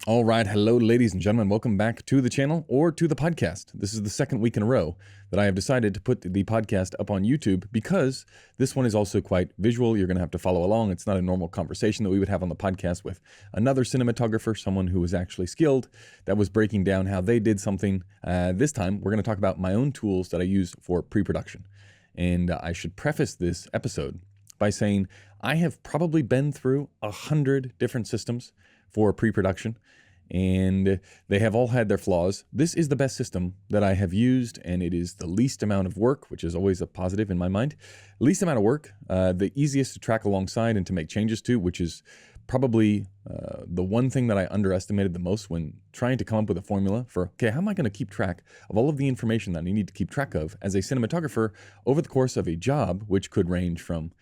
All right. Hello, ladies and gentlemen. Welcome back to the channel or to the podcast. This is the second week in a row that I have decided to put the podcast up on YouTube because this one is also quite visual. You're going to have to follow along. It's not a normal conversation that we would have on the podcast with another cinematographer, someone who was actually skilled, that was breaking down how they did something. This time, we're going to talk about my own tools that I use for pre-production. And I should preface this episode by saying I have probably been through 100 different systems for pre-production, and they have all had their flaws. This is the best system that I have used, and it is the least amount of work, which is always a positive in my mind. Least amount of work, the easiest to track alongside and to make changes to, which is probably the one thing that I underestimated the most when trying to come up with a formula for, okay, how am I going to keep track of all of the information that I need to keep track of as a cinematographer over the course of a job, which could range from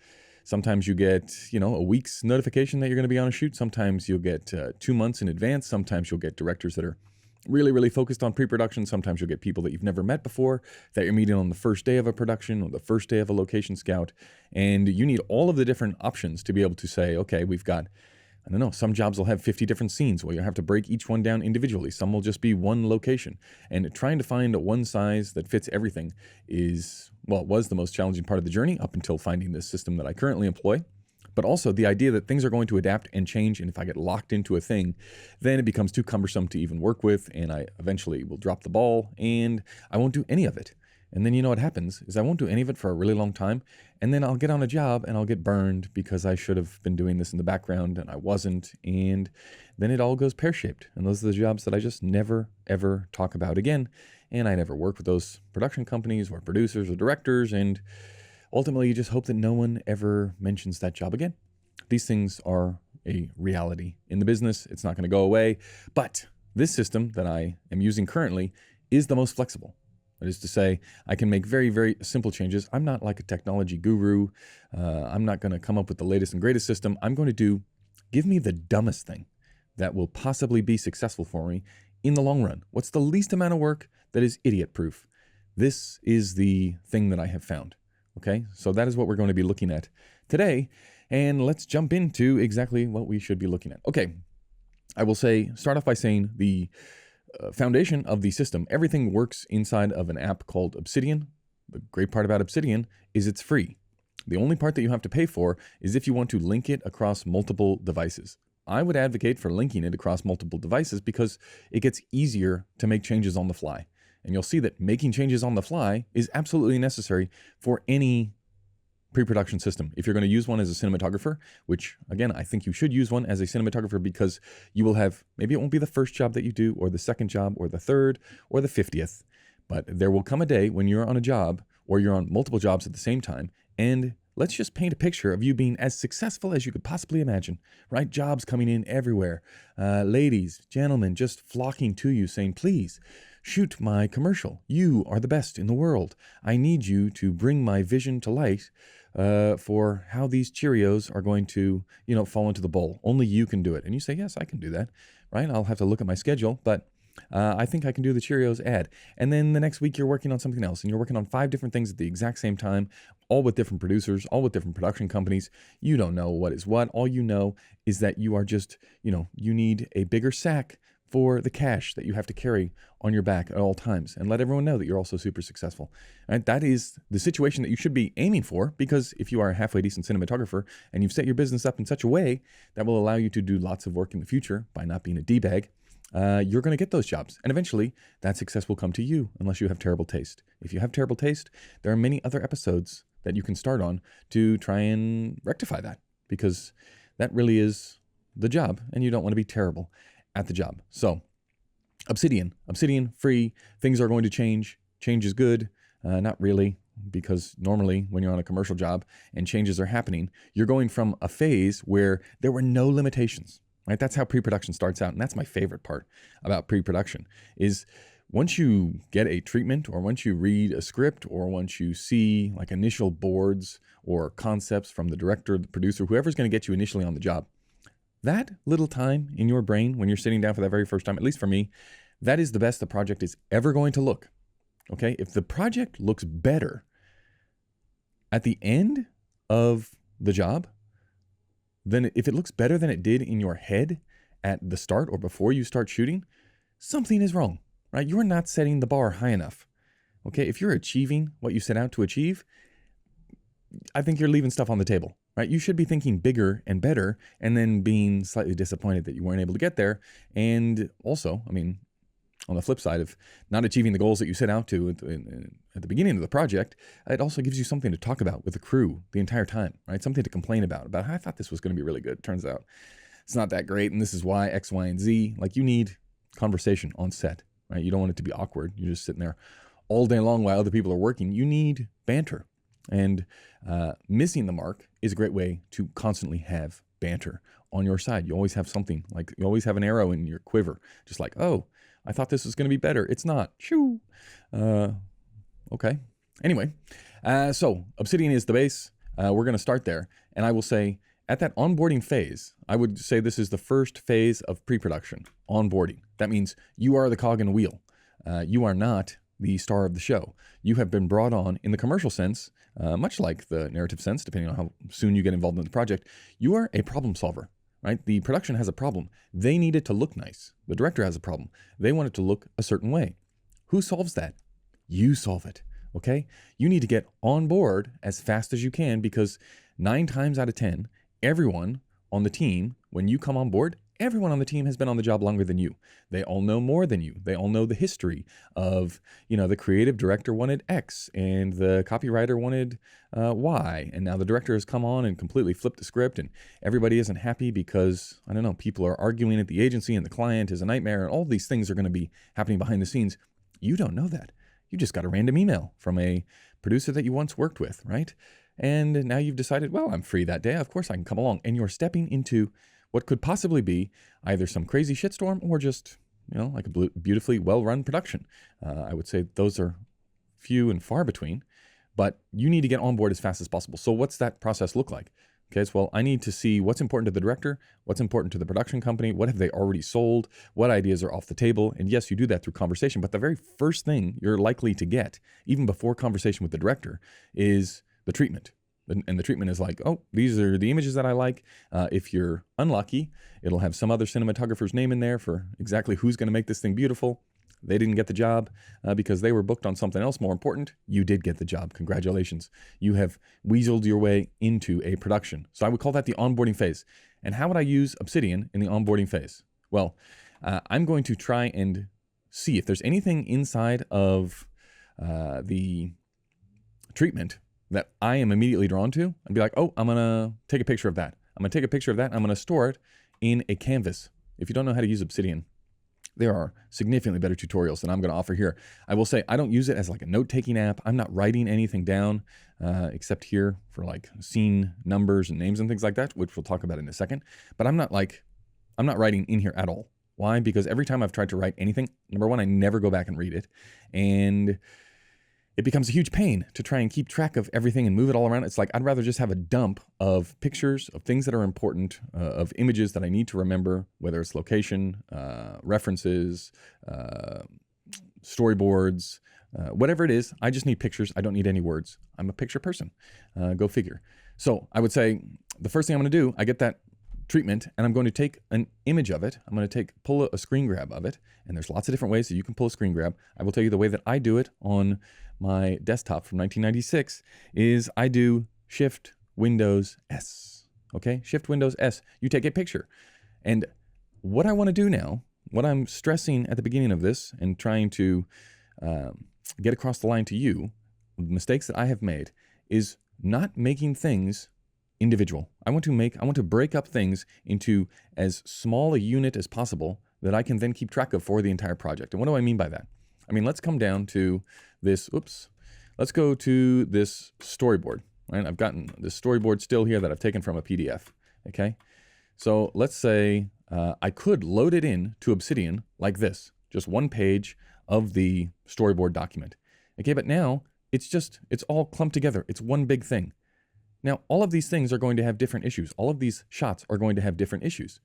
sometimes you get, a week's notification that you're going to be on a shoot. Sometimes you'll get 2 months in advance. Sometimes you'll get directors that are really, really focused on pre-production. Sometimes you'll get people that you've never met before that you're meeting on the first day of a production or the first day of a location scout. And you need all of the different options to be able to say, okay, we've got, I don't know, some jobs will have 50 different scenes where you have to break each one down individually. Some will just be one location. And trying to find one size that fits everything was the most challenging part of the journey up until finding this system that I currently employ. But also the idea that things are going to adapt and change, and if I get locked into a thing, then it becomes too cumbersome to even work with, and I eventually will drop the ball, and I won't do any of it. And then what happens is I won't do any of it for a really long time, and then I'll get on a job and I'll get burned because I should have been doing this in the background and I wasn't, and then it all goes pear-shaped. And those are the jobs that I just never, ever talk about again, and I never work with those production companies or producers or directors, and ultimately you just hope that no one ever mentions that job again. These things are a reality in the business. It's not going to go away, but this system that I am using currently is the most flexible. That is to say, I can make very, very simple changes. I'm not like a technology guru. I'm not going to come up with the latest and greatest system. I'm going to give me the dumbest thing that will possibly be successful for me in the long run. What's the least amount of work that is idiot-proof? This is the thing that I have found. Okay, so that is what we're going to be looking at today. And let's jump into exactly what we should be looking at. Okay, I will start off by saying the foundation of the system, everything works inside of an app called Obsidian. The great part about Obsidian is it's free. The only part that you have to pay for is if you want to link it across multiple devices. I would advocate for linking it across multiple devices because it gets easier to make changes on the fly. And you'll see that making changes on the fly is absolutely necessary for any pre-production system. If you're going to use one as a cinematographer, which again, I think you should use one as a cinematographer because you will have, maybe it won't be the first job that you do or the second job or the third or the 50th, but there will come a day when you're on a job or you're on multiple jobs at the same time, and let's just paint a picture of you being as successful as you could possibly imagine, right? Jobs coming in everywhere. Ladies, gentlemen, just flocking to you saying, please, shoot my commercial. You are the best in the world. I need you to bring my vision to light for how these Cheerios are going to, fall into the bowl. Only you can do it. And you say, yes, I can do that, right? I'll have to look at my schedule, but I think I can do the Cheerios ad. And then the next week you're working on something else, and you're working on 5 different things at the exact same time, all with different producers, all with different production companies. You don't know what is what. All you know is that you are just, you need a bigger sack for the cash that you have to carry on your back at all times, and let everyone know that you're also super successful. And that is the situation that you should be aiming for, because if you are a halfway decent cinematographer and you've set your business up in such a way that will allow you to do lots of work in the future by not being a D-bag, you're going to get those jobs. And eventually that success will come to you, unless you have terrible taste. If you have terrible taste, there are many other episodes that you can start on to try and rectify that, because that really is the job, and you don't want to be terrible at the job. So Obsidian, free. Things are going to change. Change is good. Not really, because normally when you're on a commercial job and changes are happening, you're going from a phase where there were no limitations, right? That's how pre-production starts out. And that's my favorite part about pre-production is once you get a treatment, or once you read a script, or once you see like initial boards or concepts from the director, the producer, whoever's going to get you initially on the job, that little time in your brain when you're sitting down for that very first time, at least for me, that is the best the project is ever going to look. Okay? If the project looks better at the end of the job, then if it looks better than it did in your head at the start or before you start shooting, something is wrong, right? You're not setting the bar high enough. Okay, if you're achieving what you set out to achieve, I think you're leaving stuff on the table, right? You should be thinking bigger and better and then being slightly disappointed that you weren't able to get there. And also, I mean, on the flip side of not achieving the goals that you set out to at the beginning of the project, it also gives you something to talk about with the crew the entire time, right? Something to complain about how I thought this was going to be really good. Turns out it's not that great. And this is why X, Y, and Z. Like, you need conversation on set, right? You don't want it to be awkward. You're just sitting there all day long while other people are working. You need banter. And missing the mark is a great way to constantly have banter on your side. You always have something, like you always have an arrow in your quiver, just like, oh, I thought this was going to be better. It's not. Shoo. Okay. Anyway, so Obsidian is the base. We're going to start there. And I will say, at that onboarding phase, I would say this is the first phase of pre-production, onboarding. That means you are the cog in the wheel. You are not the star of the show. You have been brought on in the commercial sense, much like the narrative sense, depending on how soon you get involved in the project. You are a problem solver, right? The production has a problem. They need it to look nice. The director has a problem. They want it to look a certain way. Who solves that? You solve it, okay? You need to get on board as fast as you can, because 9 times out of 10, everyone on the team, when you come on board, everyone on the team has been on the job longer than you. They all know more than you. They all know the history of, the creative director wanted X and the copywriter wanted Y. And now the director has come on and completely flipped the script, and everybody isn't happy because, I don't know, people are arguing at the agency and the client is a nightmare, and all these things are going to be happening behind the scenes. You don't know that. You just got a random email from a producer that you once worked with, right? And now you've decided, well, I'm free that day. Of course I can come along. And you're stepping into what could possibly be either some crazy shitstorm or just, like a beautifully well-run production. I would say those are few and far between, but you need to get on board as fast as possible. So what's that process look like? Okay, so, well, I need to see what's important to the director, what's important to the production company, what have they already sold, what ideas are off the table. And yes, you do that through conversation, but the very first thing you're likely to get, even before conversation with the director, is the treatment. And the treatment is like, oh, these are the images that I like. If you're unlucky, it'll have some other cinematographer's name in there for exactly who's going to make this thing beautiful. They didn't get the job because they were booked on something else more important. You did get the job. Congratulations. You have weaseled your way into a production. So I would call that the onboarding phase. And how would I use Obsidian in the onboarding phase? Well, I'm going to try and see if there's anything inside of the treatment that I am immediately drawn to and be like, oh, I'm going to take a picture of that. I'm going to take a picture of that. And I'm going to store it in a canvas. If you don't know how to use Obsidian, there are significantly better tutorials than I'm going to offer here. I will say I don't use it as like a note-taking app. I'm not writing anything down except here for like scene numbers and names and things like that, which we'll talk about in a second. But I'm not writing in here at all. Why? Because every time I've tried to write anything, number one, I never go back and read it. And it becomes a huge pain to try and keep track of everything and move it all around. It's like, I'd rather just have a dump of pictures, of things that are important, of images that I need to remember, whether it's location, references, storyboards, whatever it is. I just need pictures. I don't need any words. I'm a picture person. Go figure. So I would say the first thing I'm going to do, I get that treatment and I'm going to take an image of it. I'm going to pull a screen grab of it. And there's lots of different ways that you can pull a screen grab. I will tell you the way that I do it on my desktop from 1996 is I do Shift Windows S. Okay, Shift Windows S. You take a picture. And what I want to do now, what I'm stressing at the beginning of this and trying to get across the line to you, mistakes that I have made, is not making things individual. I want to break up things into as small a unit as possible that I can then keep track of for the entire project. And what do I mean by that? I mean, let's come down to this, let's go to this storyboard, right? I've gotten this storyboard still here that I've taken from a PDF, okay? So let's say I could load it in to Obsidian like this, just one page of the storyboard document. Okay, but now it's all clumped together. It's one big thing. Now, all of these things are going to have different issues. All of these shots are going to have different issues.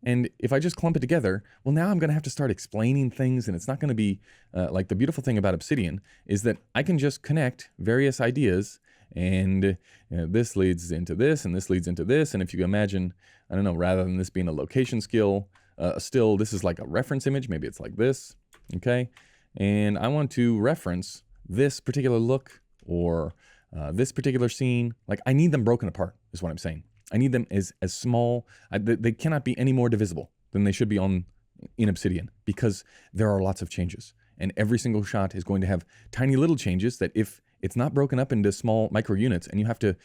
And if I just clump it together, well, now I'm going to have to start explaining things, and it's not going to be like the beautiful thing about Obsidian is that I can just connect various ideas, and this leads into this, and this leads into this. And if you imagine, I don't know, rather than this being a location skill, a still. This is like a reference image. Maybe it's like this, okay? And I want to reference this particular look or this particular scene. Like I need them broken apart is what I'm saying. I need them as small. They cannot be any more divisible than they should be in Obsidian, because there are lots of changes. And every single shot is going to have tiny little changes that if it's not broken up into small micro units and you have to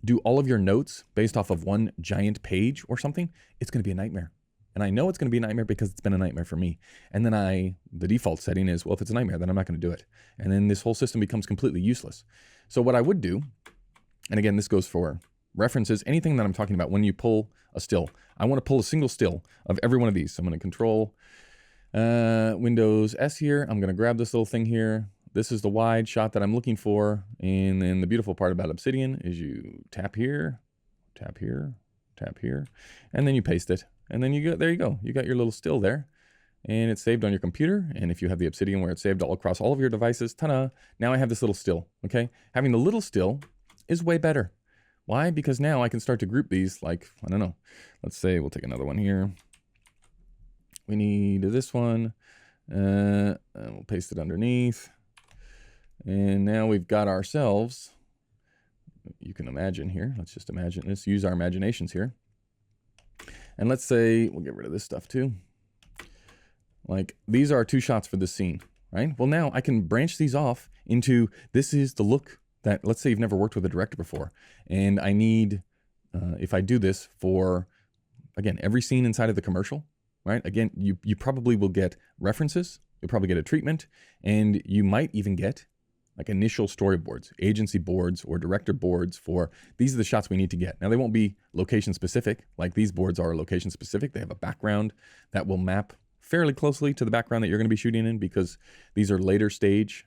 do all of your notes based off of one giant page or something, it's going to be a nightmare. And I know it's going to be a nightmare because it's been a nightmare for me. And then the default setting is, well, if it's a nightmare, then I'm not going to do it. And then this whole system becomes completely useless. So what I would do, and again, this goes for references, anything that I'm talking about, when you pull a still, I want to pull a single still of every one of these. So I'm going to control Windows S here. I'm going to grab this little thing here. This is the wide shot that I'm looking for. And then the beautiful part about Obsidian is you tap here, tap here, tap here, and then you paste it. And then there you go. You got your little still there. And it's saved on your computer. And if you have the Obsidian where it's saved all across all of your devices, ta-da, now I have this little still, okay? Having the little still is way better. Why? Because now I can start to group these like, I don't know, let's say we'll take another one here. We need this one, and we'll paste it underneath. And now we've got ourselves, you can imagine here, let's just imagine, let's use our imaginations here. And let's say, we'll get rid of this stuff too. Like these are our two shots for this scene, right? Well, now I can branch these off into, this is the look that, let's say you've never worked with a director before. And I need, if I do this for, again, every scene inside of the commercial, right? Again, you probably will get references, you'll probably get a treatment, and you might even get like initial storyboards, agency boards, or director boards for, these are the shots we need to get. Now they won't be location specific, like these boards are location specific. They have a background that will map fairly closely to the background that you're going to be shooting in, because these are later stage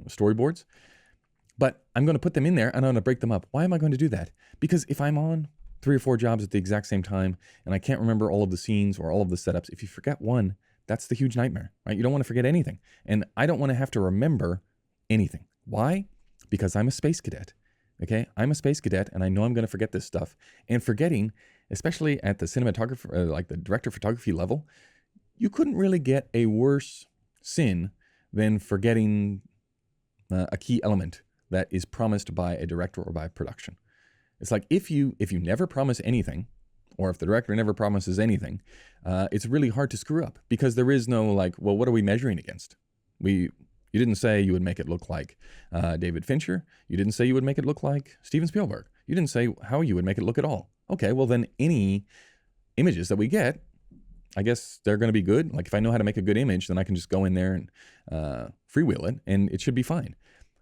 storyboards. But I'm going to put them in there and I'm going to break them up. Why am I going to do that? Because if I'm on 3 or 4 jobs at the exact same time and I can't remember all of the scenes or all of the setups, if you forget one, that's the huge nightmare, right? You don't want to forget anything. And I don't want to have to remember anything. Why? Because I'm a space cadet, okay? I'm a space cadet and I know I'm going to forget this stuff. And forgetting, especially at the cinematographer, like the director of photography level, you couldn't really get a worse sin than forgetting a key element that is promised by a director or by production. It's like if you never promise anything, or if the director never promises anything, it's really hard to screw up, because there is no like, well, what are we measuring against? You didn't say you would make it look like David Fincher. You didn't say you would make it look like Steven Spielberg. You didn't say how you would make it look at all. Okay, well then any images that we get, I guess they're going to be good. Like if I know how to make a good image, then I can just go in there and freewheel it and it should be fine.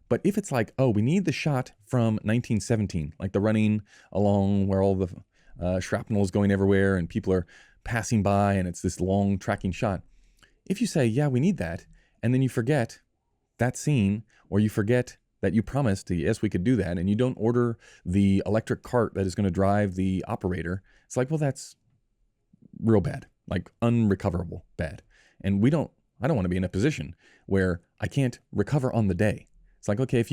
But if it's like, oh, we need the shot from 1917, like the running along where all the shrapnel is going everywhere and people are passing by and it's this long tracking shot. If you say, yeah, we need that, and then you forget that scene, or you forget that you promised, yes, we could do that, and you don't order the electric cart that is going to drive the operator, it's like, well, that's real bad, like unrecoverable bad. And I don't want to be in a position where I can't recover on the day. It's like, okay,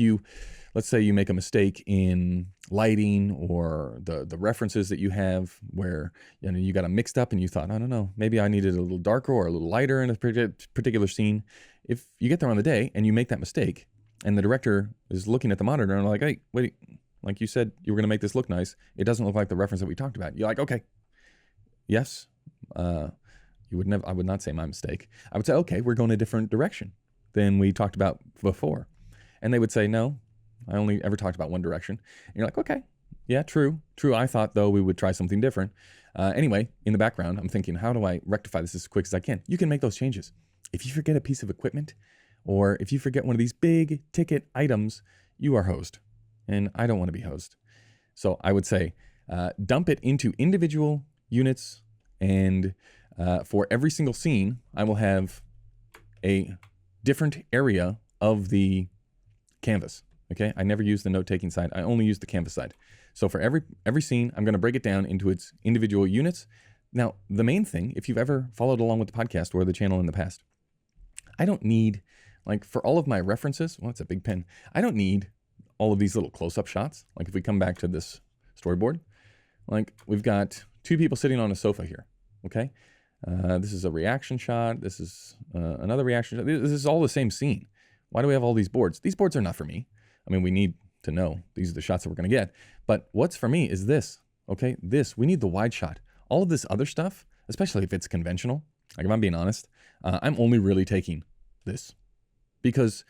let's say you make a mistake in lighting or the references that you have where, you know, you got them mixed up and you thought, I don't know, maybe I needed a little darker or a little lighter in a particular scene. If you get there on the day and you make that mistake and the director is looking at the monitor and like, hey, wait, like you said, you were going to make this look nice. It doesn't look like the reference that we talked about. You're like, okay, yes, I would not say my mistake. I would say, okay, we're going a different direction than we talked about before. And they would say, no, I only ever talked about one direction. And you're like, okay, yeah, true. I thought, though, we would try something different. Anyway, in the background, I'm thinking, how do I rectify this as quick as I can? You can make those changes. If you forget a piece of equipment, or if you forget one of these big ticket items, you are hosed. And I don't want to be hosed. So I would say, dump it into individual units. And for every single scene, I will have a different area of the canvas. Okay, I never use the note-taking side. I only use the canvas side. So for every scene, I'm going to break it down into its individual units. Now, the main thing, if you've ever followed along with the podcast or the channel in the past, I don't need, like for all of my references, well, it's a big pen. I don't need all of these little close-up shots. Like if we come back to this storyboard, like we've got 2 people sitting on a sofa here. Okay, This is a reaction shot. This is another reaction shot. This is all the same scene. Why do we have all these boards? These boards are not for me. I mean, we need to know these are the shots that we're going to get. But what's for me is this, okay? We need the wide shot. All of this other stuff, especially if it's conventional, like if I'm being honest, I'm only really taking this because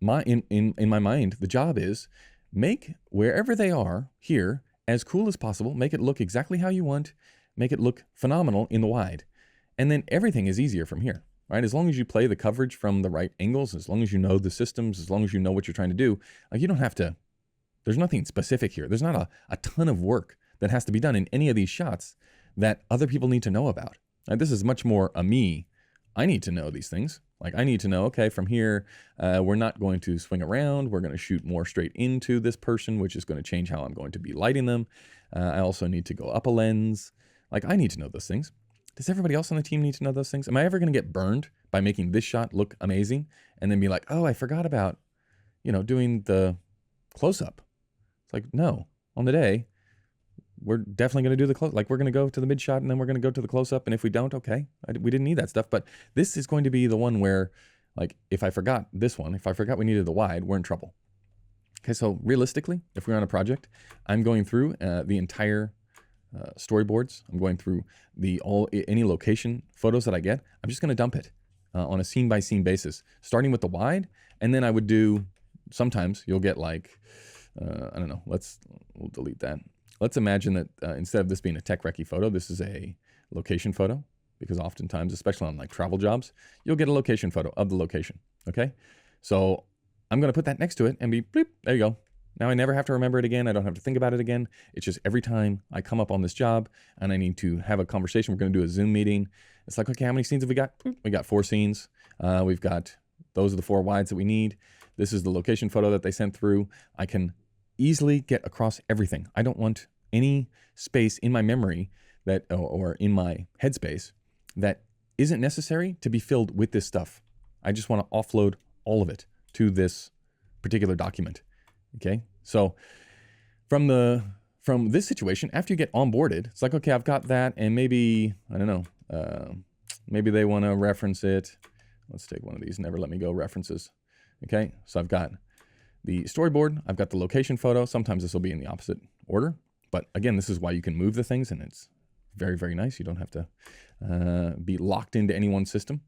in my mind, the job is make wherever they are here as cool as possible, make it look exactly how you want, make it look phenomenal in the wide. And then everything is easier from here, right? As long as you play the coverage from the right angles, as long as you know the systems, as long as you know what you're trying to do, like you don't have to, there's nothing specific here. There's not a ton of work that has to be done in any of these shots that other people need to know about. Like this is much more a me. I need to know these things. Like I need to know, okay, from here, we're not going to swing around. We're going to shoot more straight into this person, which is going to change how I'm going to be lighting them. I also need to go up a lens. Like I need to know those things. Does everybody else on the team need to know those things? Am I ever going to get burned by making this shot look amazing and then be like, oh, I forgot about, doing the close-up? It's like, no, on the day, we're definitely going to do the close. Like we're going to go to the mid shot and then we're going to go to the close up. And if we don't, okay, we didn't need that stuff. But this is going to be the one where, like, if I forgot this one, if I forgot we needed the wide, we're in trouble. Okay, so realistically, if we're on a project, I'm going through the entire storyboards. I'm going through any location photos that I get. I'm just going to dump it on a scene by scene basis, starting with the wide, and then I would do. Sometimes you'll get like, I don't know. We'll delete that. Let's imagine that instead of this being a tech recce photo, this is a location photo, because oftentimes, especially on like travel jobs, you'll get a location photo of the location, okay? So I'm going to put that next to it and be, bleep, there you go. Now I never have to remember it again. I don't have to think about it again. It's just every time I come up on this job and I need to have a conversation, we're going to do a Zoom meeting. It's like, okay, how many scenes have we got? We got 4 scenes. We've got, those are the 4 wides that we need. This is the location photo that they sent through. I can easily get across everything. I don't want any space in my memory that, or in my headspace that isn't necessary to be filled with this stuff. I just want to offload all of it to this particular document. Okay. So from this situation, after you get onboarded, it's like, okay, I've got that. And maybe, I don't know, maybe they want to reference it. Let's take one of these, never let me go references. Okay. So I've got the storyboard, I've got the location photo. Sometimes this will be in the opposite order, but again, this is why you can move the things and it's very, very nice. You don't have to be locked into any one system.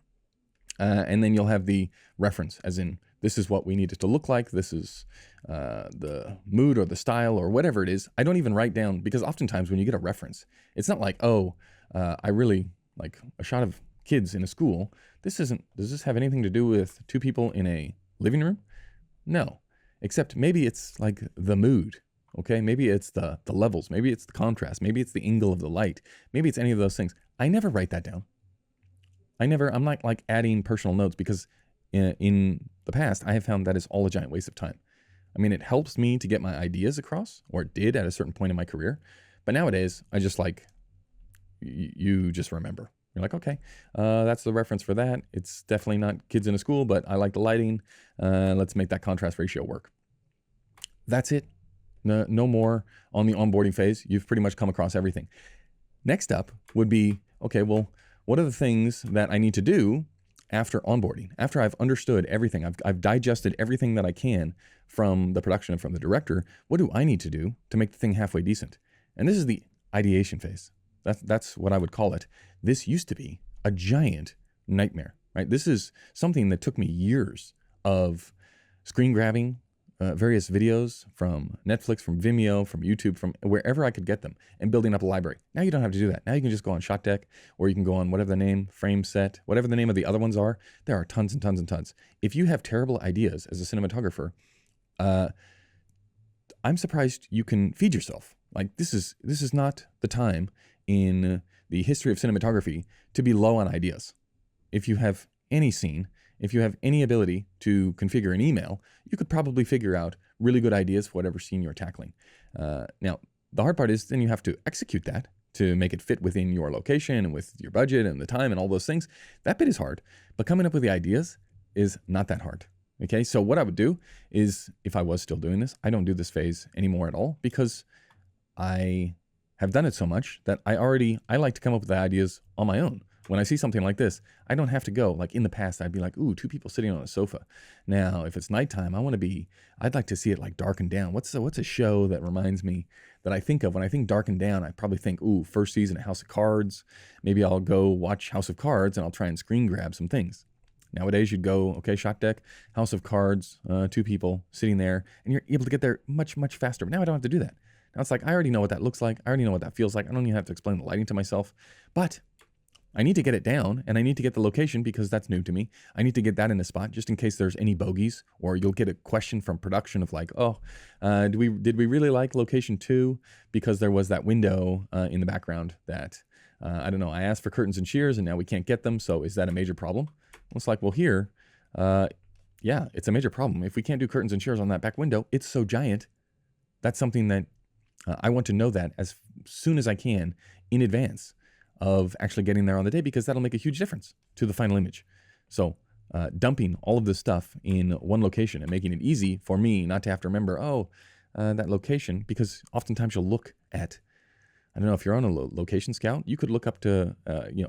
And then you'll have the reference, as in, this is what we need it to look like. This is the mood or the style or whatever it is. I don't even write down, because oftentimes when you get a reference, it's not like, oh, I really like a shot of kids in a school. Does this have anything to do with 2 people in a living room? No. Except maybe it's like the mood, okay? Maybe it's the levels, maybe it's the contrast, maybe it's the angle of the light, maybe it's any of those things. I never write that down. I'm not like adding personal notes, because in the past, I have found that is all a giant waste of time. I mean, it helps me to get my ideas across, or it did at a certain point in my career. But nowadays, I just like, you just remember. You're like, okay, that's the reference for that. It's definitely not kids in a school, but I like the lighting. Let's make that contrast ratio work. That's it. No more on the onboarding phase. You've pretty much come across everything. Next up would be, okay, well, what are the things that I need to do after onboarding? After I've understood everything, I've digested everything that I can from the production and from the director, what do I need to do to make the thing halfway decent? And this is the ideation phase. That's what I would call it. This used to be a giant nightmare, right? This is something that took me years of screen grabbing various videos from Netflix, from Vimeo, from YouTube, from wherever I could get them, and building up a library. Now you don't have to do that. Now you can just go on ShotDeck, or you can go on whatever the name, Frame Set, whatever the name of the other ones are. There are tons and tons and tons. If you have terrible ideas as a cinematographer, I'm surprised you can feed yourself. Like this is not the time in the history of cinematography to be low on ideas. If you have any scene, if you have any ability to configure an email, you could probably figure out really good ideas for whatever scene you're tackling. Now, the hard part is then you have to execute that to make it fit within your location and with your budget and the time and all those things. That bit is hard, but coming up with the ideas is not that hard. Okay, so what I would do is, if I was still doing this, I don't do this phase anymore at all, because I have done it so much that I like to come up with the ideas on my own. when I see something like this, I don't have to go. Like in the past, I'd be like, ooh, 2 people sitting on a sofa. Now, if it's nighttime, I'd like to see it like darkened down. What's a show that reminds me that I think of when I think darkened down? I probably think, ooh, first season of House of Cards. Maybe I'll go watch House of Cards and I'll try and screen grab some things. Nowadays, you'd go, okay, shot deck, House of Cards, 2 people sitting there, and you're able to get there much, much faster. But now I don't have to do that. Now it's like, I already know what that looks like. I already know what that feels like. I don't even have to explain the lighting to myself. But I need to get it down, and I need to get the location because that's new to me. I need to get that in a spot just in case there's any bogeys, or you'll get a question from production of like, oh, did we really like location 2 because there was that window in the background that, I don't know, I asked for curtains and shears and now we can't get them, so is that a major problem? It's like, well, here, yeah, it's a major problem. If we can't do curtains and shears on that back window, it's so giant. That's something that I want to know that as soon as I can in advance of actually getting there on the day, because that'll make a huge difference to the final image. So dumping all of this stuff in one location and making it easy for me not to have to remember, that location, because oftentimes you'll look at, I don't know, if you're on a location scout, you could look up to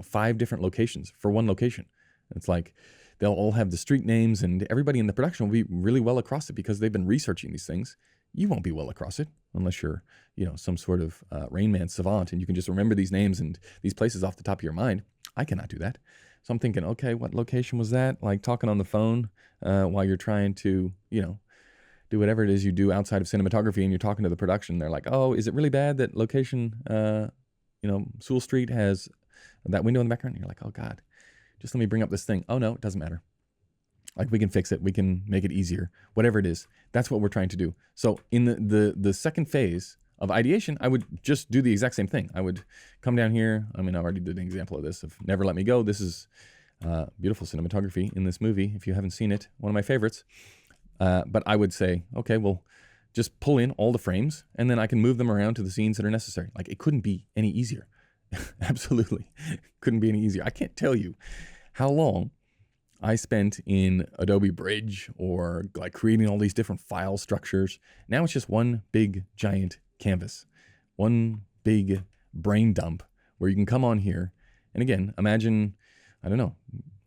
5 different locations for one location. It's like they'll all have the street names, and everybody in the production will be really well across it because they've been researching these things. You won't be well across it unless you're, some sort of Rain Man savant and you can just remember these names and these places off the top of your mind. I cannot do that. So I'm thinking, okay, what location was that? Like talking on the phone while you're trying to, do whatever it is you do outside of cinematography, and you're talking to the production. They're like, oh, is it really bad that location, Sewell Street has that window in the background? And you're like, oh God, just let me bring up this thing. Oh no, it doesn't matter. Like, we can fix it. We can make it easier. Whatever it is, that's what we're trying to do. So in the second phase of ideation, I would just do the exact same thing. I would come down here. I mean, I already did an example of this, of Never Let Me Go. This is beautiful cinematography in this movie. If you haven't seen it, one of my favorites. But I would say, okay, well, just pull in all the frames, and then I can move them around to the scenes that are necessary. Like, it couldn't be any easier. Absolutely. Couldn't be any easier. I can't tell you how long I spent in Adobe Bridge or like creating all these different file structures. Now it's just one big giant canvas, one big brain dump where you can come on here. And again, imagine, I don't know,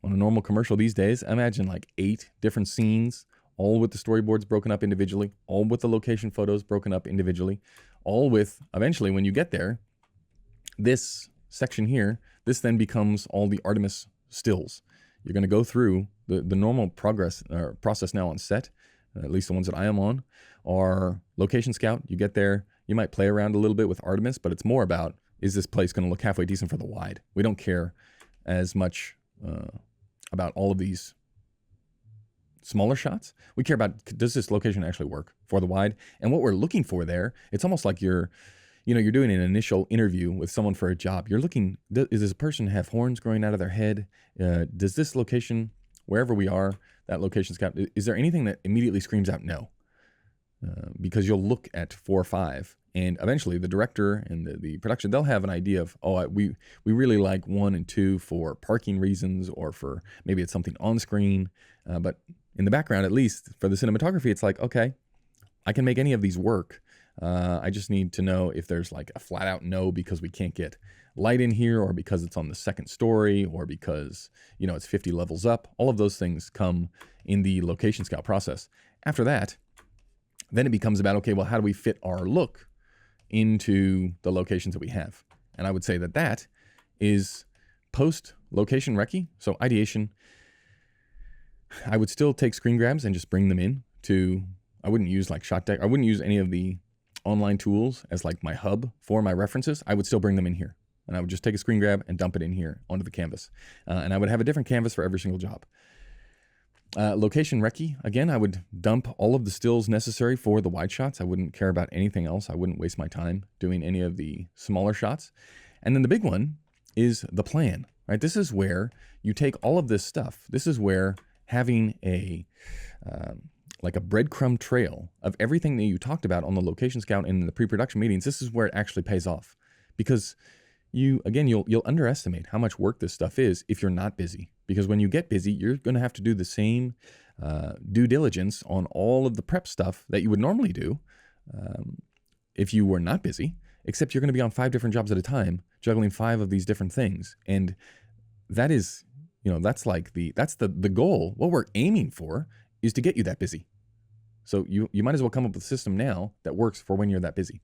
on a normal commercial these days, imagine like 8 different scenes, all with the storyboards broken up individually, all with the location photos broken up individually, all with, eventually when you get there, this section here, this then becomes all the Artemis stills. You're going to go through the normal process now on set, at least the ones that I am on, are location scout. You get there, you might play around a little bit with Artemis, but it's more about, is this place going to look halfway decent for the wide? We don't care as much about all of these smaller shots. We care about, does this location actually work for the wide? And what we're looking for there, it's almost like you're doing an initial interview with someone for a job. You're looking, does this person have horns growing out of their head? Does this location, wherever we are, that location scout, is there anything that immediately screams out no? Because you'll look at 4 or 5, and eventually the director and the production, they'll have an idea of, we really like 1 and 2 for parking reasons, or for maybe it's something on screen. But in the background, at least for the cinematography, it's like, okay, I can make any of these work. I just need to know if there's like a flat out no because we can't get light in here, or because it's on the 2nd story, or because, it's 50 levels up. All of those things come in the location scout process. After that, then it becomes about, okay, well, how do we fit our look into the locations that we have? And I would say that is post location recce. So ideation, I would still take screen grabs and just bring them in to, I wouldn't use like shot deck. I wouldn't use any of the online tools as like my hub for my references. I would still bring them in here, and I would just take a screen grab and dump it in here onto the canvas. And I would have a different canvas for every single job. Location recce, again, I would dump all of the stills necessary for the wide shots. I wouldn't care about anything else. I wouldn't waste my time doing any of the smaller shots. And then the big one is the plan, right? This is where you take all of this stuff. This is where having like a breadcrumb trail of everything that you talked about on the location scout and in the pre-production meetings, this is where it actually pays off. Because you'll underestimate how much work this stuff is if you're not busy. Because when you get busy, you're going to have to do the same due diligence on all of the prep stuff that you would normally do if you were not busy, except you're going to be on 5 different jobs at a time, juggling 5 of these different things. And that is, that's like that's the goal. What we're aiming for is to get you that busy. So you might as well come up with a system now that works for when you're that busy.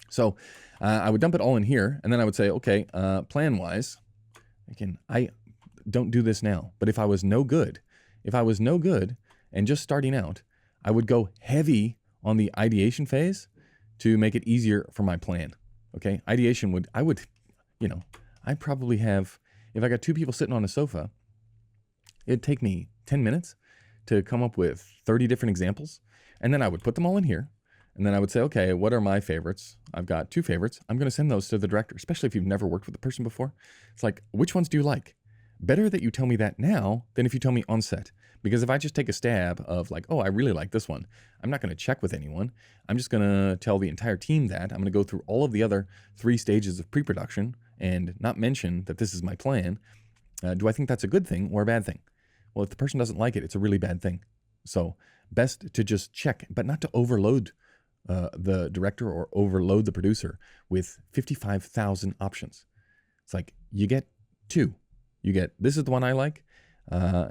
So I would dump it all in here, and then I would say, okay, plan-wise, again, I don't do this now, but if I was no good and just starting out, I would go heavy on the ideation phase to make it easier for my plan. Okay, ideation I'd probably have, if I got 2 people sitting on a sofa, it'd take me 10 minutes to come up with 30 different examples. And then I would put them all in here. And then I would say, okay, what are my favorites? I've got 2 favorites. I'm going to send those to the director, especially if you've never worked with the person before. It's like, which ones do you like? Better that you tell me that now than if you tell me on set. Because if I just take a stab of like, oh, I really like this one, I'm not going to check with anyone. I'm just going to tell the entire team that. I'm going to go through all of the other 3 stages of pre-production and not mention that this is my plan. Do I think that's a good thing or a bad thing? Well, if the person doesn't like it, it's a really bad thing. So best to just check, but not to overload the director or overload the producer with 55,000 options. It's like, you get 2. You get, this is the one I like.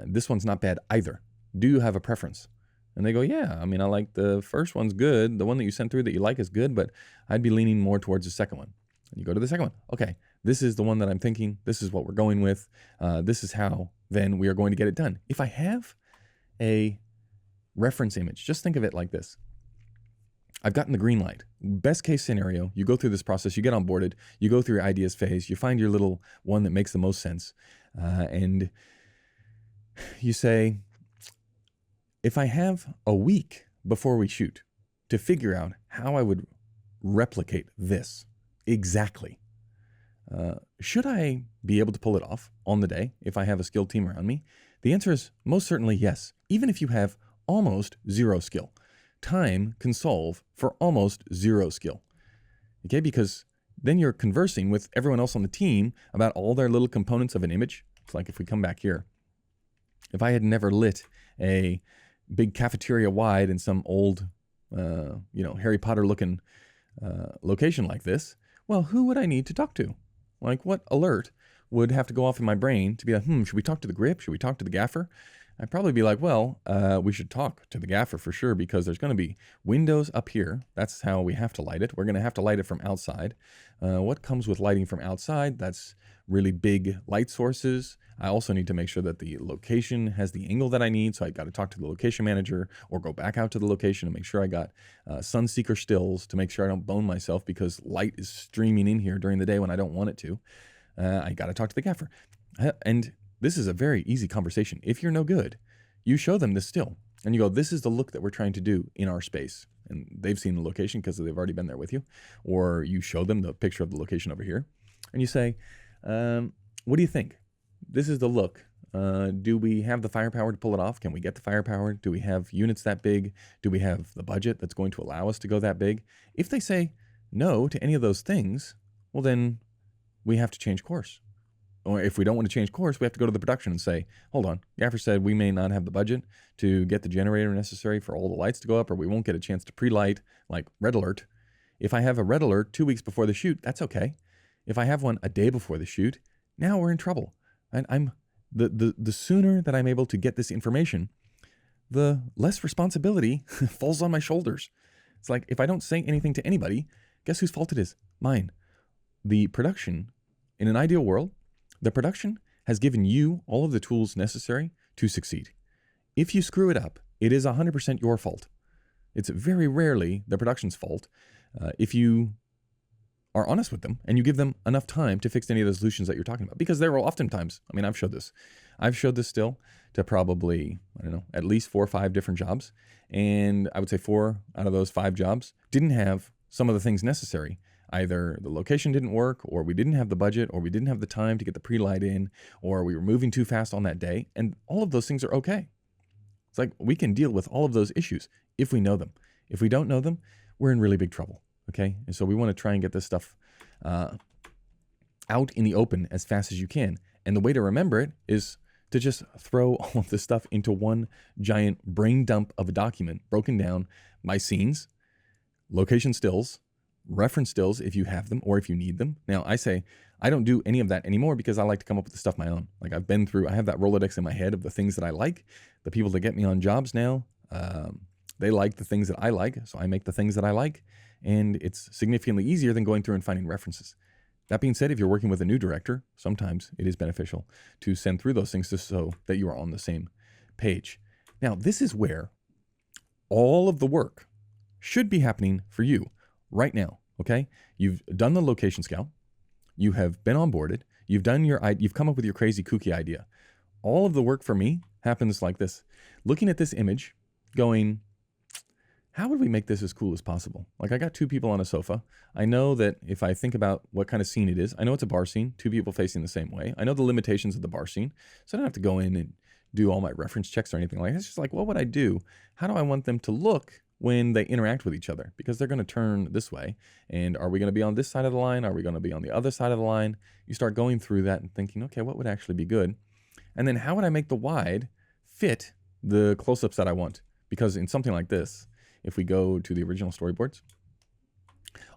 This one's not bad either. Do you have a preference? And they go, yeah, I mean, I like the first one's good. The one that you sent through that you like is good, but I'd be leaning more towards the second one. And you go to the second one. Okay, this is the one that I'm thinking. This is what we're going with. This is how then we are going to get it done. If I have a reference image, just think of it like this. I've gotten the green light. Best case scenario, you go through this process, you get onboarded, you go through your ideas phase, you find your little one that makes the most sense. And you say, if I have a week before we shoot to figure out how I would replicate this exactly, should I be able to pull it off on the day if I have a skilled team around me? The answer is most certainly yes, even if you have almost 0 skill. Time can solve for almost 0 skill. Okay, because then you're conversing with everyone else on the team about all their little components of an image. It's like if we come back here, if I had never lit a big cafeteria wide in some old, Harry Potter looking location like this, well, who would I need to talk to? Like, what alert would have to go off in my brain to be like, should we talk to the grip? Should we talk to the gaffer? I'd probably be like, well, we should talk to the gaffer for sure, because there's going to be windows up here. That's how we have to light it. We're going to have to light it from outside. What comes with lighting from outside? That's really big light sources. I also need to make sure that the location has the angle that I need. So I got to talk to the location manager or go back out to the location and make sure I got sun seeker stills to make sure I don't bone myself because light is streaming in here during the day when I don't want it to. I got to talk to the gaffer. And this is a very easy conversation. If you're no good, you show them this still. And you go, this is the look that we're trying to do in our space. And they've seen the location because they've already been there with you. Or you show them the picture of the location over here. And you say, what do you think? This is the look. Do we have the firepower to pull it off? Can we get the firepower? Do we have units that big? Do we have the budget that's going to allow us to go that big? If they say no to any of those things, well, then we have to change course. Or if we don't want to change course, we have to go to the production and say, hold on, Gaffer said we may not have the budget to get the generator necessary for all the lights to go up, or we won't get a chance to pre-light, like red alert. If I have a red alert 2 weeks before the shoot, that's okay. If I have one a day before the shoot, now we're in trouble. And I'm the sooner that I'm able to get this information, the less responsibility falls on my shoulders. It's like, if I don't say anything to anybody, guess whose fault it is? Mine. The production, in an ideal world, the production has given you all of the tools necessary to succeed. If you screw it up, it is 100% your fault. It's very rarely the production's fault if you are honest with them and you give them enough time to fix any of the solutions that you're talking about. Because there will oftentimes, I mean, I've showed this still to probably, I don't know, at least 4 or 5 different jobs. And I would say 4 out of those 5 jobs didn't have some of the things necessary. Either the location didn't work, or we didn't have the budget, or we didn't have the time to get the pre-light in, or we were moving too fast on that day. And all of those things are okay. It's like, we can deal with all of those issues if we know them. If we don't know them, we're in really big trouble. Okay. And so we want to try and get this stuff out in the open as fast as you can. And the way to remember it is to just throw all of this stuff into one giant brain dump of a document broken down by scenes, location stills, reference stills if you have them or if you need them. Now, I say I don't do any of that anymore because I like to come up with the stuff my own. Like I've been through, I have that Rolodex in my head of the things that I like. The people that get me on jobs now, they like the things that I like, so I make the things that I like, and it's significantly easier than going through and finding references. That being said, if you're working with a new director, sometimes it is beneficial to send through those things just so that you are on the same page. Now, this is where all of the work should be happening for you right now, okay? You've done the location scout, you have been onboarded, you've come up with your crazy kooky idea. All of the work for me happens like this. Looking at this image, going, how would we make this as cool as possible? Like I got two people on a sofa. I know that if I think about what kind of scene it is, I know it's a bar scene, two people facing the same way. I know the limitations of the bar scene, so I don't have to go in and do all my reference checks or anything like that. It's just like, what would I do? How do I want them to look when they interact with each other? Because they're going to turn this way. And are we going to be on this side of the line? Are we going to be on the other side of the line? You start going through that and thinking, okay, what would actually be good? And then how would I make the wide fit the close-ups that I want? Because in something like this, if we go to the original storyboards,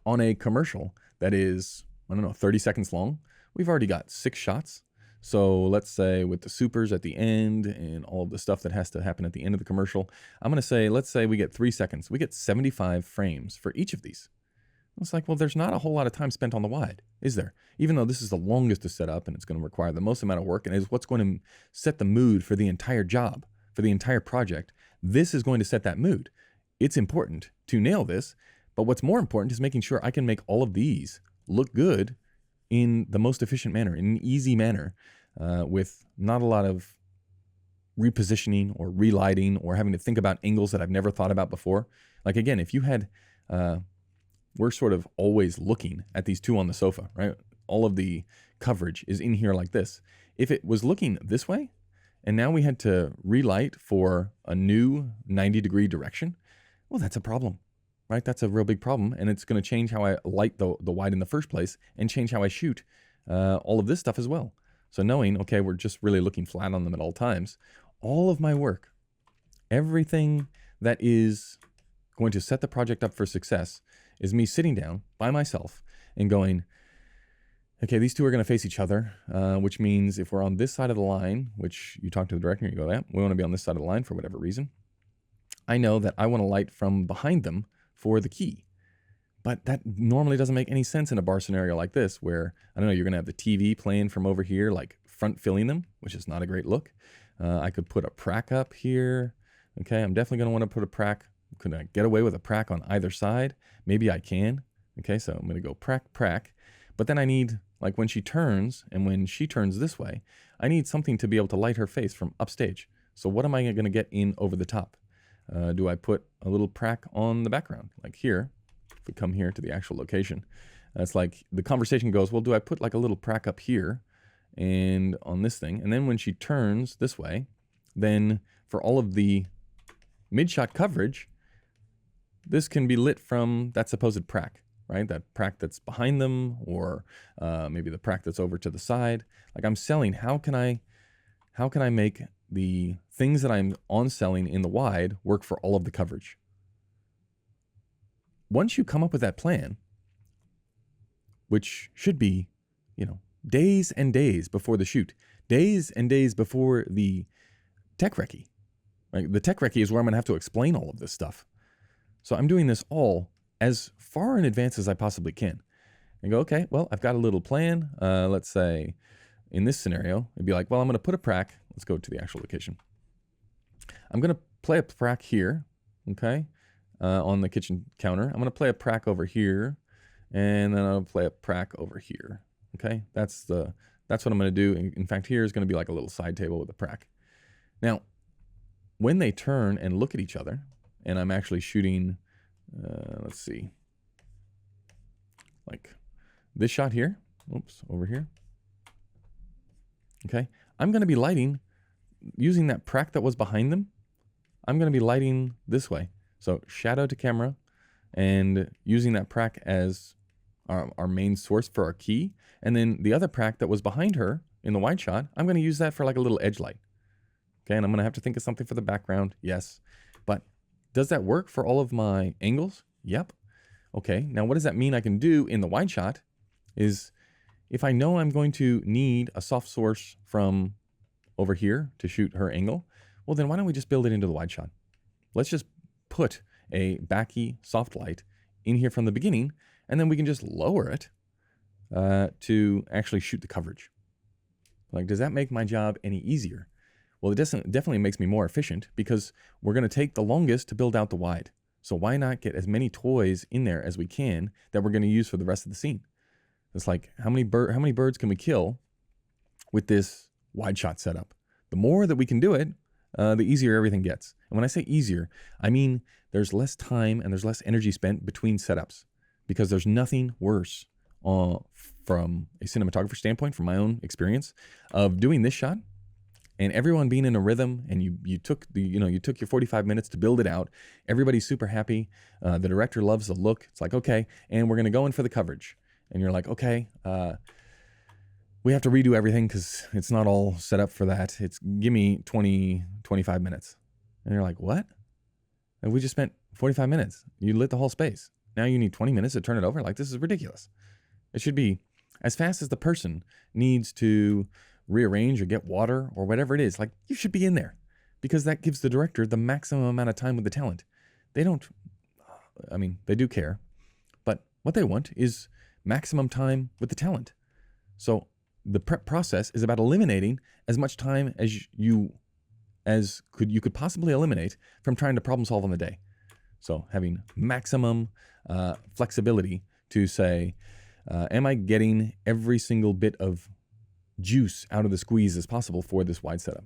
on a commercial that is, 30 seconds long, we've already got 6 shots. So let's say with the supers at the end and all of the stuff that has to happen at the end of the commercial, I'm going to say, let's say we get 3 seconds. We get 75 frames for each of these. It's like, well, there's not a whole lot of time spent on the wide, is there? Even though this is the longest to set up and it's going to require the most amount of work and is what's going to set the mood for the entire job, for the entire project. This is going to set that mood. It's important to nail this, but what's more important is making sure I can make all of these look good in the most efficient manner, in an easy manner, with not a lot of repositioning or relighting or having to think about angles that I've never thought about before. Like again, if you had, we're sort of always looking at these two on the sofa, right? All of the coverage is in here like this. If it was looking this way, and now we had to relight for a new 90-degree direction, well, that's a problem, right? That's a real big problem, and it's going to change how I light the wide in the first place and change how I shoot all of this stuff as well. So knowing, okay, we're just really looking flat on them at all times, all of my work, everything that is going to set the project up for success is me sitting down by myself and going, okay, these two are going to face each other, which means if we're on this side of the line, which you talk to the director and you go, yeah, we want to be on this side of the line for whatever reason. I know that I want to light from behind them for the key. But that normally doesn't make any sense in a bar scenario like this, where, I don't know, you're going to have the TV playing from over here, like front filling them, which is not a great look. I could put a prac up here. Okay, I'm definitely going to want to put a prac. Could I get away with a prac on either side? Maybe I can. Okay, so I'm going to go prac. But then I need, like when she turns, and when she turns this way, I need something to be able to light her face from upstage. So what am I going to get in over the top? Do I put a little prac on the background? Like here, if we come here to the actual location, it's like the conversation goes, well, do I put like a little prac up here and on this thing? And then when she turns this way, then for all of the mid-shot coverage, this can be lit from that supposed prac, right? That prac that's behind them, or maybe the prac that's over to the side. Like I'm selling, how can I make the things that I'm on selling in the wide work for all of the coverage? Once you come up with that plan, which should be, days and days before the shoot, days and days before the tech recce, right? The tech recce is where I'm going to have to explain all of this stuff. So I'm doing this all as far in advance as I possibly can. And go, okay, well, I've got a little plan. Let's say in this scenario, it'd be like, well, I'm going to put a prac. Let's go to the actual location. I'm going to play a prac here, okay, on the kitchen counter. I'm going to play a prac over here, and then I'll play a prac over here, okay? That's what I'm going to do. In fact, here is going to be like a little side table with a prac. Now, when they turn and look at each other, and I'm actually shooting, let's see, like this shot here, oops, over here, okay? I'm going to be lighting, using that prac that was behind them, I'm going to be lighting this way. So shadow to camera, and using that prac as our main source for our key. And then the other prac that was behind her in the wide shot, I'm going to use that for like a little edge light. Okay, and I'm going to have to think of something for the background, yes. But does that work for all of my angles? Yep. Okay, now what does that mean I can do in the wide shot is if I know I'm going to need a soft source from over here to shoot her angle, well then why don't we just build it into the wide shot? Let's just put a backy soft light in here from the beginning, and then we can just lower it to actually shoot the coverage. Like, does that make my job any easier? Well, it definitely makes me more efficient because we're going to take the longest to build out the wide. So why not get as many toys in there as we can that we're going to use for the rest of the scene? It's like, how many birds can we kill with this wide shot setup? The more that we can do it, the easier everything gets. And when I say easier, I mean there's less time and there's less energy spent between setups, because there's nothing worse from a cinematographer standpoint, from my own experience of doing this shot and everyone being in a rhythm, and you took your 45 minutes to build it out. Everybody's super happy. The director loves the look. It's like, okay, and we're going to go in for the coverage. And you're like, okay, we have to redo everything because it's not all set up for that. Give me 25 minutes. And you're like, what? And we just spent 45 minutes. You lit the whole space. Now you need 20 minutes to turn it over? Like, this is ridiculous. It should be as fast as the person needs to rearrange or get water or whatever it is. Like, you should be in there, because that gives the director the maximum amount of time with the talent. They do care, but what they want is maximum time with the talent. So the prep process is about eliminating as much time as you could possibly eliminate from trying to problem solve on the day. So having maximum flexibility to say, am I getting every single bit of juice out of the squeeze as possible for this wide setup?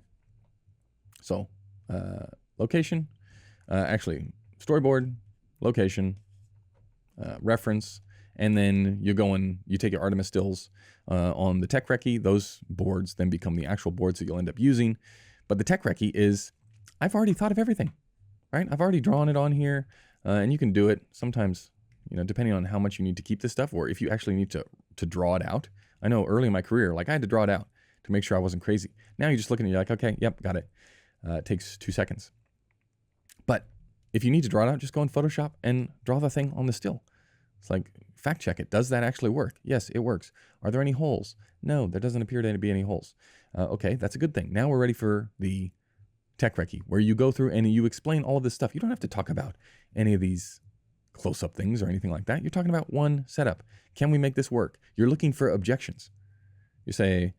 So location, storyboard, location, reference, and then you take your Artemis stills on the tech recce. Those boards then become the actual boards that you'll end up using. But the tech recce is, I've already thought of everything, right? I've already drawn it on here, and you can do it sometimes, depending on how much you need to keep this stuff, or if you actually need to draw it out. I know early in my career, like, I had to draw it out to make sure I wasn't crazy. Now you just look and you're like, okay, yep, got it. It takes 2 seconds. But if you need to draw it out, just go in Photoshop and draw the thing on the still. It's like, fact check it. Does that actually work? Yes, it works. Are there any holes? No, there doesn't appear to be any holes. Okay, that's a good thing. Now we're ready for the tech recce, where you go through and you explain all of this stuff. You don't have to talk about any of these close-up things or anything like that. You're talking about one setup. Can we make this work? You're looking for objections. You say,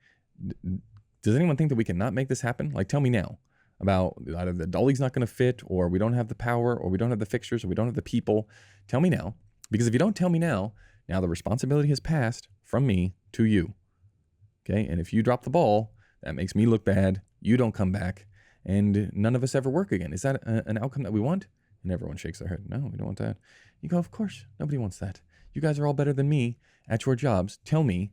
does anyone think that we cannot make this happen? Like, tell me now about either the dolly's not going to fit, or we don't have the power, or we don't have the fixtures, or we don't have the people. Tell me now. Because if you don't tell me now the responsibility has passed from me to you. Okay? And if you drop the ball, that makes me look bad. You don't come back, and none of us ever work again. Is that an outcome that we want? And everyone shakes their head. No, we don't want that. You go, of course, nobody wants that. You guys are all better than me at your jobs. Tell me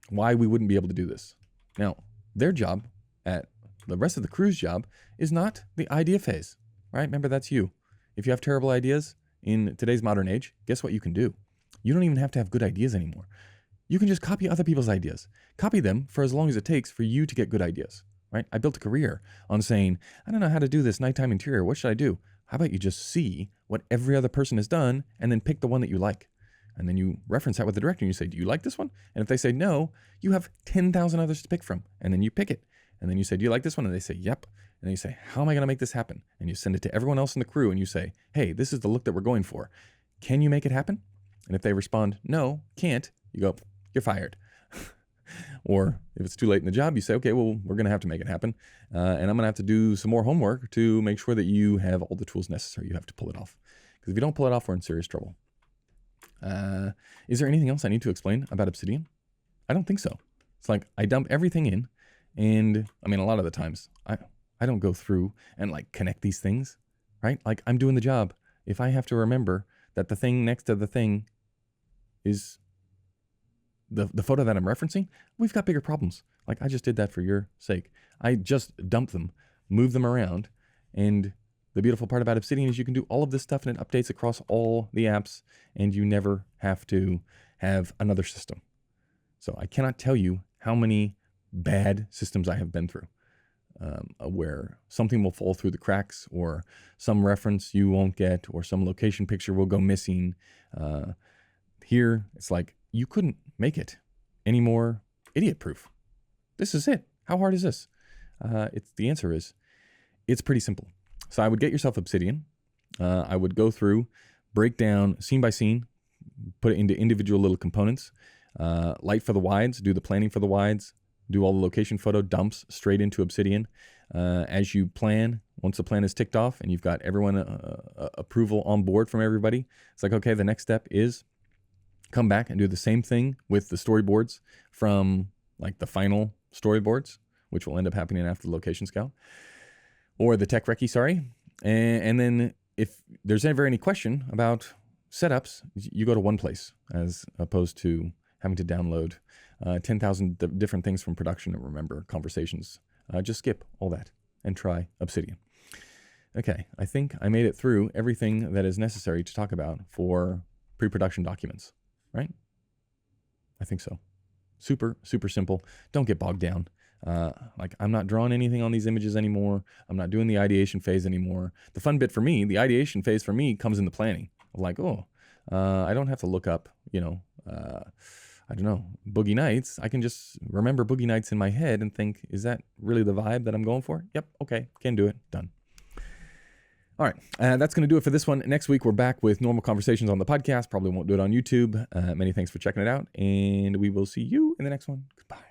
why we wouldn't be able to do this. Now, their job, at the rest of the crew's job, is not the idea phase, right? Remember, that's you. If you have terrible ideas in today's modern age, guess what you can do? You don't even have to have good ideas anymore. You can just copy other people's ideas. Copy them for as long as it takes for you to get good ideas, right? I built a career on saying, I don't know how to do this nighttime interior. What should I do? How about you just see what every other person has done and then pick the one that you like? And then you reference that with the director and you say, do you like this one? And if they say no, you have 10,000 others to pick from. And then you pick it. And then you say, do you like this one? And they say, yep. And then you say, how am I going to make this happen? And you send it to everyone else in the crew and you say, hey, this is the look that we're going for. Can you make it happen? And if they respond, no, can't, you go, you're fired. Or if it's too late in the job, you say, okay, well, we're going to have to make it happen. And I'm going to have to do some more homework to make sure that you have all the tools necessary. You have to pull it off. Because if you don't pull it off, we're in serious trouble. Is there anything else I need to explain about Obsidian? I don't think so. It's like I dump everything in, and I mean, a lot of the times I don't go through and like connect these things, right? Like, I'm doing the job. If I have to remember that the thing next to the thing is the photo that I'm referencing, we've got bigger problems. Like, I just did that for your sake. I just dumped them, moved them around, and the beautiful part about Obsidian is you can do all of this stuff and it updates across all the apps, and you never have to have another system. So I cannot tell you how many bad systems I have been through. where something will fall through the cracks, or some reference you won't get, or some location picture will go missing. Here, it's like, you couldn't make it any more idiot-proof. This is it. How hard is this? The answer is, it's pretty simple. So I would get yourself Obsidian. I would go through, break down scene by scene, put it into individual little components, light for the wides, do the planning for the wides, do all the location photo dumps straight into Obsidian. As you plan, once the plan is ticked off and you've got everyone approval on board from everybody, it's like, okay, the next step is come back and do the same thing with the storyboards from like the final storyboards, which will end up happening after the location scout, or the tech recce, sorry. And then if there's ever any question about setups, you go to one place as opposed to having to download 10,000 different things from production and remember conversations. Just skip all that and try Obsidian. Okay, I think I made it through everything that is necessary to talk about for pre-production documents, right? I think so. Super, super simple. Don't get bogged down. Like, I'm not drawing anything on these images anymore. I'm not doing the ideation phase anymore. The fun bit for me, the ideation phase for me, comes in the planning. Like, I don't have to look up, I don't know, Boogie Nights. I can just remember Boogie Nights in my head and think, is that really the vibe that I'm going for? Yep, okay, can do it, done. All right, that's going to do it for this one. Next week, we're back with normal conversations on the podcast. Probably won't do it on YouTube. Many thanks for checking it out, and we will see you in the next one. Goodbye.